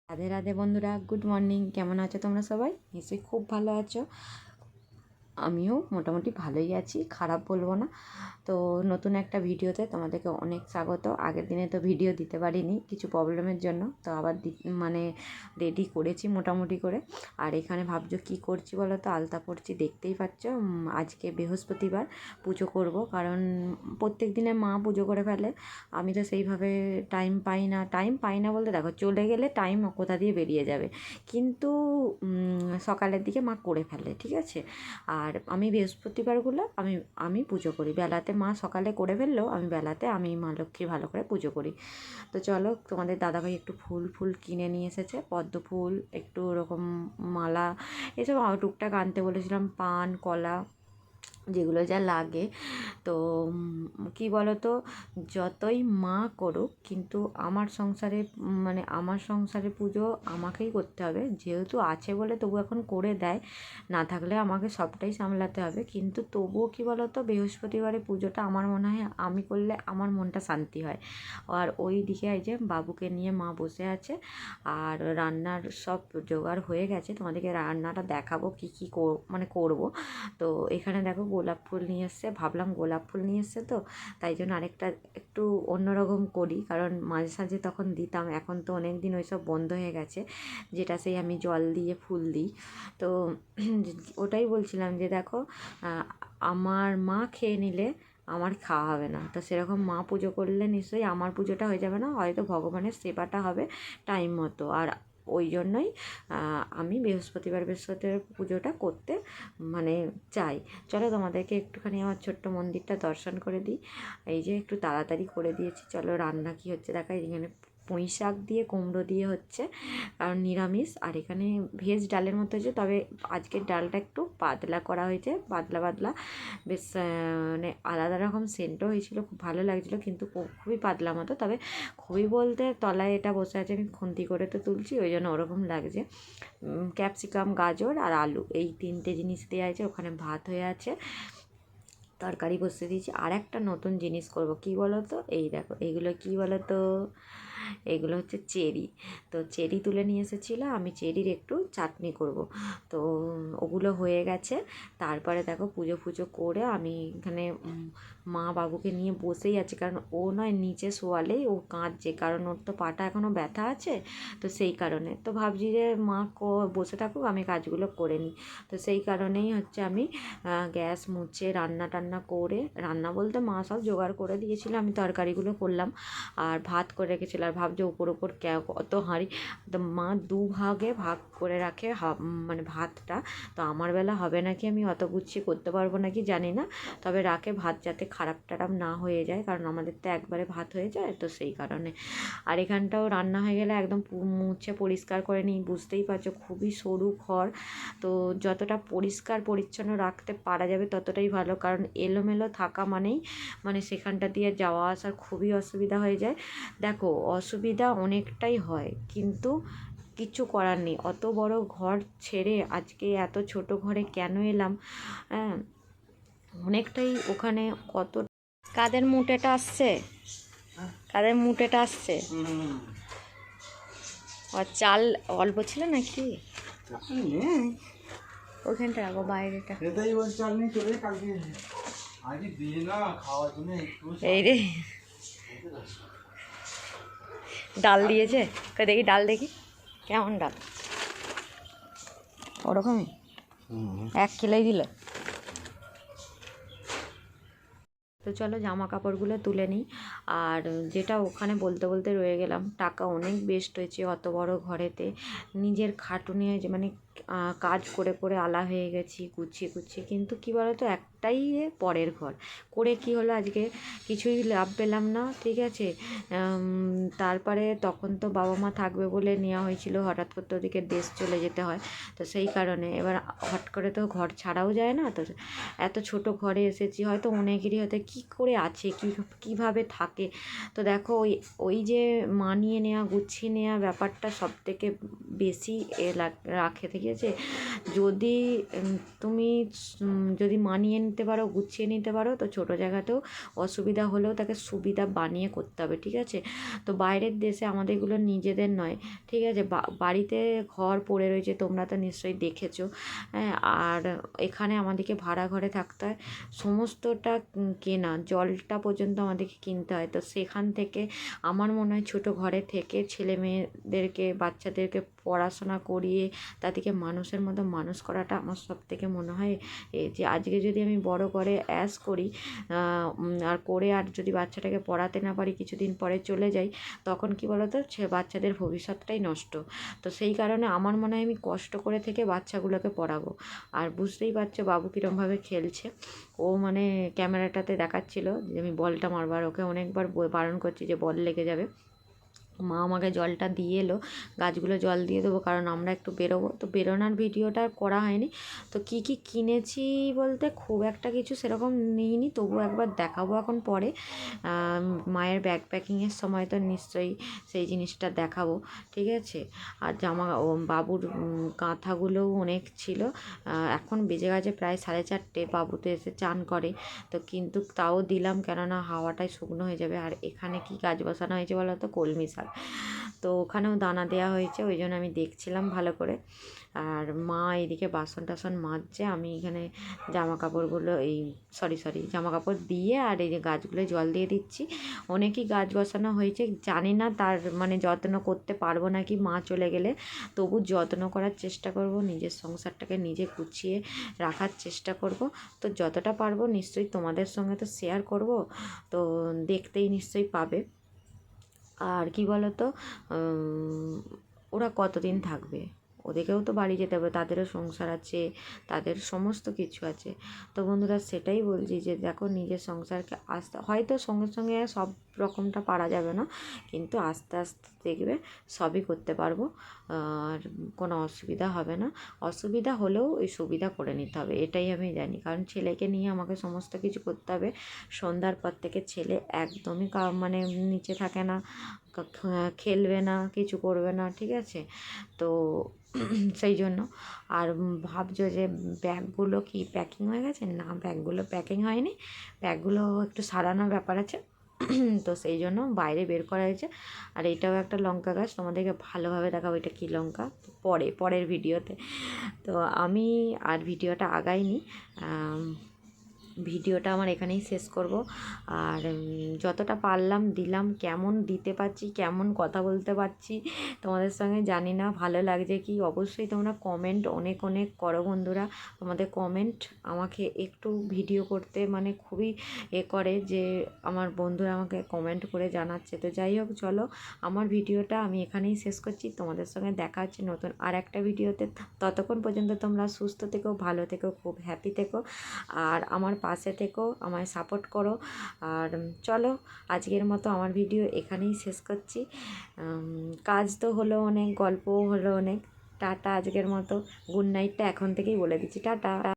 রাধে রাধে বন্ধুরা, good morning. কেমন আছো তোমরা সবাই? নিশ্চয়ই খুব ভালো আছো। আমিও মোটামুটি ভালোই আছি, খারাপ বলবো না। তো নতুন একটা ভিডিওতে তোমাদেরকে অনেক স্বাগত। আগের দিনে তো ভিডিও দিতে পারিনি কিছু প্রবলেমের জন্য, তো আবার মানে রেডি করেছি মোটামুটি করে। আর এখানে ভাবছো কী করছি বলো তো? আলতা পড়ছি, দেখতেই পাচ্ছ। আজকে বৃহস্পতিবার, পুজো করব, কারণ প্রত্যেক দিনে মা পুজো করে ফেলে। আমি তো সেইভাবে টাইম পাই না বলতে, দেখো চলে গেলে টাইম কোথা দিয়ে বেরিয়ে যাবে, কিন্তু সকালের দিকে মা করে ফেলে, ঠিক আছে। আর আমি বৃহস্পতিবারগুলো আমি পুজো করি বেলাতে। মা সকালে করে ফেললেও আমি বেলাতে আমি মা লক্ষ্মী ভালো করে পুজো করি। তো চলো, তোমাদের দাদাভাই একটু ফুল কিনে নিয়ে এসেছে, পদ্ম ফুল, একটু ওরকম মালা, এসব টুকটাক আনতে বলেছিলাম, পান কলা, যেগুলো যা লাগে। তো কী বলো তো, যতই মা করুক, কিন্তু আমার সংসারে পুজো আমাকেই করতে হবে। যেহেতু আছে বলে তবু এখন করে দেয়, না থাকলে আমাকে সবটাই সামলাতে হবে। কিন্তু তবুও কী বলো তো, বৃহস্পতিবারে পুজোটা আমার মনে হয় আমি করলে আমার মনটা শান্তি হয়। আর ওই দিকে এই যে বাবুকে নিয়ে মা বসে আছে, আর রান্নার সব জোগাড় হয়ে গেছে। তোমাদেরকে রান্নাটা দেখাবো কী কী করবো। তো এখানে দেখো গোলাপ ফুল নিয়ে এসছে, ভাবলাম গোলাপ ফুল নিয়ে এসছে তো তাই জন্য আরেকটা একটু অন্যরকম করি, কারণ মাঝে সাঝে তখন দিতাম, এখন তো অনেক দিন ওইসব বন্ধ হয়ে গেছে, যেটা সেই আমি জল দিয়ে ফুল দিই। তো ওটাই বলছিলাম যে দেখো, আমার মা খেয়ে নিলে আমার খাওয়া হবে না, তো সেরকম মা পুজো করলে নিশ্চয়ই আমার পুজোটা হয়ে যাবে না, হয়তো ভগবানের সেবাটা হবে টাইম মতো। আর ওই জন্যই আমি বৃহস্পতিবার পুজোটা করতে চাই। চলো তোমাদেরকে একটুখানি আমার ছোট্ট মন্দিরটা দর্শন করে দিই। এই যে একটু তাড়াতাড়ি করে দিয়েছি। চলো রান্না কী হচ্ছে দেখাই। এখানে পুঁই শাক দিয়ে কুমড়ো দিয়ে হচ্ছে, কারণ নিরামিষ। আর এখানে ভেজ ডালের মতো হয়েছে, তবে আজকের ডালটা একটু পাতলা করা হয়েছে, পাতলা বেশ, আলাদা রকম সেন্টও হয়েছিল, খুব ভালো লাগছিলো, কিন্তু খুবই পাতলা মতো। তবে খুবই বলতে, তলায় এটা বসে আছে, আমি খুন্তি করে তো তুলছি, ওই জন্য ওরকম লাগছে। ক্যাপসিকাম, গাজর আর আলু, এই তিনটে জিনিস দেওয়া আছে। ওখানে ভাত হয়ে আছে, তরকারি বসিয়ে দিয়েছি। আর একটা নতুন জিনিস করব, কি বলো তো? এই দেখো, এইগুলো কি বলো তো? এগুলো হচ্ছে চেরি। তো চেরি তুলে নিয়ে এসেছিলো, আমি চেরির একটু চাটনি করব। তো ওগুলো হয়ে গেছে। তারপরে দেখো পুজো করে আমি এখানে মা বাবুকে নিয়ে বসেই আছে, কারণ ও নয় নিচে শোয়ালেই ও কাঁদছে, কারণ ওর তো পাটা এখনও ব্যথা আছে। তো সেই কারণে তো ভাবছি যে মা বসে থাকুক, আমি কাজগুলো করে নিই। তো সেই কারণেই হচ্ছে আমি গ্যাস মুছে রান্না টান্না করে, রান্না বলতে মা সব জোগাড় করে দিয়েছিল, আমি তরকারিগুলো করলাম আর ভাত করে রেখেছিল। আর ভাবছে উপর কত হাঁড়ি, তো মা দুভাগে ভাগ করে রাখে ভাতটা। তো আমার বেলা হবে নাকি, আমি অত গুছিয়ে করতে পারবো নাকি জানি না, তবে রাখে ভাত যাতে খারাপ টারাপ না হয়ে যায়, কারণ আমাদের তো একবারে ভাত হয়ে যায়, তো সেই কারণে। আর এখানটাও রান্না হয়ে গেলে একদম মুছে পরিষ্কার করে নিই। বুঝতেই পারছো খুবই সরু ঘর, তো যতটা পরিষ্কার পরিচ্ছন্ন রাখতে পারা যাবে ততটাই ভালো, কারণ এলোমেলো থাকা সেখানটা দিয়ে যাওয়া আসার খুবই অসুবিধা হয়ে যায়। দেখো অসুবিধা অনেকটাই হয়, কিন্তু কিছু করার নেই। অত বড় ঘর ছেড়ে আজকে এত ছোট ঘরে কেন এলাম? হ্যাঁ, অনেকটাই ওখানে কত। কাদের মুটেটা আসছে? আর চাল অল্প ছিল নাকি? ওইখানটা রাখো, বাইরেটা। এই রে, ডাল দিয়েছে, দেখি ডাল, দেখি কেমন ডাল। ওরকমই 1 কিলোই দিল। তো চলো জামা কাপড়গুলো তুলে নিই। আর যেটা ওখানে বলতে রয়ে গেলাম, টাকা অনেক বেস্ট হয়েছে অত বড় ঘরেতে। নিজের খাটুনি হয়েছে, কাজ করে আলা হয়ে গেছি গুছিয়ে, কিন্তু কি বলতো, একটাই পরের ঘর করে কি হলো, আজকে কিছুই লাভ পেলাম না, ঠিক আছে। তারপরে তখন তো বাবা মা থাকবে বলে নেওয়া হয়েছিল, হঠাৎ করে ওদিকে দেশ চলে যেতে হয়, তো সেই কারণে এবার হট করে তো ঘর ছাড়াও যায় না। তো এত ছোট ঘরে এসেছি, হয়তো অনেকেরই হয়তো কী করে আছে, কীভাবে থাকে। তো দেখো ওই যে মানিয়ে নেওয়া, গুছিয়ে নেওয়া ব্যাপারটা সব থেকে বেশি রাখে থেকে ঠিক আছে। যদি তুমি যদি মানিয়ে নিতে পারো, গুছিয়ে নিতে পারো, তো ছোটো জায়গাতেও অসুবিধা হলেও তাকে সুবিধা বানিয়ে করতে হবে, ঠিক আছে। তো বাইরের দেশে আমাদের এগুলো নিজেদের নয়, ঠিক আছে। বাড়িতে ঘর পড়ে রয়েছে, তোমরা তো নিশ্চয়ই দেখেছো, হ্যাঁ। আর এখানে আমাদেরকে ভাড়া ঘরে থাকতে হয়, সমস্তটা কেনা, জলটা পর্যন্ত আমাদেরকে কিনতে হয়। তো সেখান থেকে আমার মনে হয় ছোটো ঘরে থেকে ছেলে মেয়েদেরকে, বাচ্চাদেরকে পড়াশোনা করিয়ে তাদেরকে মানুষের মতো মানুষ করাটা আমার সব থেকে মনে হয় যে আজকে যদি আমি বড় করে অ্যাশ করি আর করে আর যদি বাচ্চাটাকে পড়াতে না পারি, কিছুদিন পরে চলে যাই, তখন কি বলতো, বাচ্চাদের ভবিষ্যৎটাই নষ্ট। তো সেই কারণে আমার মনে হয় আমি কষ্ট করে থেকে বাচ্চাগুলোকে পড়াবো। আর বুঝতেই পারছো বাবু কীরমভাবে খেলছে, ও মানে ক্যামেরাটাতে দেখাচ্ছিল যে আমি বলটা মারবার, ওকে অনেকবার বারণ করছি যে বল লেগে যাবে। মা আমাকে জলটা দিয়ে এলো, গাছগুলো জল দিয়ে দেবো, কারণ আমরা একটু বেরোবো। তো বেরোনোর ভিডিওটা আর করা হয়নি। তো কী কী কিনেছি বলতে খুব একটা কিছু সেরকম নিইনি, তবু একবার দেখাবো এখন পরে। মায়ের ব্যাগ প্যাকিংয়ের সময় তো নিশ্চয়ই সেই জিনিসটা দেখাবো, ঠিক আছে। আর বাবুর কাঁথাগুলোও অনেক ছিল। এখন বেজে গেছে প্রায় 4:30, বাবু তো এসে চান করে, তো কিন্তু তাও দিলাম, কেননা হাওয়াটাই শুকনো হয়ে যাবে। আর এখানে কি গাছ বসানো হয়েছে বলো তো, কলমি শাক, তো ওখানেও দানা দেওয়া হয়েছে, ওই জন্য আমি দেখছিলাম ভালো করে। আর মা এদিকে বাসন টাসন মাজছে, আমি এখানে জামা কাপড়গুলো জামা কাপড় দিয়ে আর এই যে গাছগুলো জল দিয়ে দিচ্ছি। অনেকই গাছ বসানো হয়েছে, জানি না তার মানে যত্ন করতে পারবো নাকি মা চলে গেলে, তবু যত্ন করার চেষ্টা করব, নিজের সংসারটাকে নিজে গুছিয়ে রাখার চেষ্টা করব। তো যতটা পারবো নিশ্চয়ই তোমাদের সঙ্গে তো শেয়ার করব, তো দেখতেই নিশ্চয়ই পাবে। আর কি বলো তো, ওরা কতদিন থাকবে, ওদেরকেও তো বাড়ি যেতে হবে, তাদেরও সংসার আছে, তাদের সমস্ত কিছু আছে। তো বন্ধুরা সেটাই বলছি যে দেখো, নিজের সংসারকে হয়তো সঙ্গে সঙ্গে সব রকমটা পারা যাবে না, কিন্তু আস্তে আস্তে দেখবে সবই করতে পারবো, আর কোনো অসুবিধা হবে না। অসুবিধা হলেও ওই সুবিধা করে নিতে হবে, এটাই আমি জানি, কারণ ছেলেকে নিয়ে আমাকে সমস্ত কিছু করতে হবে। সন্ধ্যার পর থেকে ছেলে একদমই মানে নিচে থাকে না, খেলবে না, কিছু করবে না, ঠিক আছে। তো সেই জন্য। আর ভাবছো যে ব্যাগগুলো কি প্যাকিং হয়ে গেছে? না, ব্যাগগুলো প্যাকিং হয়নি, ব্যাগগুলো একটু সারানোর ব্যাপার আছে, তো সেই জন্য বাইরে বের করা হয়েছে। আর এটাও একটা লঙ্কা গাছ, তোমাদেরকে ভালোভাবে দেখাবো এটা কী লঙ্কা পরের ভিডিওতে। তো আমি আর ভিডিওটা আগাইনি, ভিডিওটা আমার এখানেই শেষ করব। আর যতটা পারলাম দিলাম, কেমন দিতে পারছি, কেমন কথা বলতে পারছি তোমাদের সঙ্গে জানি না, ভালো লাগছে কি অবশ্যই তোমরা কমেন্ট অনেক অনেক করো বন্ধুরা। তোমাদের কমেন্ট আমাকে একটু ভিডিও করতে মানে খুবই করে, যে আমার বন্ধুরা আমাকে কমেন্ট করে জানাচ্ছে। তো যাই হোক, চলো আমার ভিডিওটা আমি এখানেই শেষ করছি, তোমাদের সঙ্গে দেখা হচ্ছে নতুন আর একটা ভিডিওতে। ততক্ষণ পর্যন্ত তোমরা সুস্থ থেকো, ভালো থেকো, খুব হ্যাপি থেকো, আর আমার পাশে থেকো, আমায় সাপোর্ট করো। আর চলো আজকের মতো আমার ভিডিও এখানেই শেষ করছি। কাজ তো হলো অনেক, গল্পও হলো অনেক। টাটা আজকের মতো, গুড নাইটটা এখন থেকেই বলে দিচ্ছি, টাটা।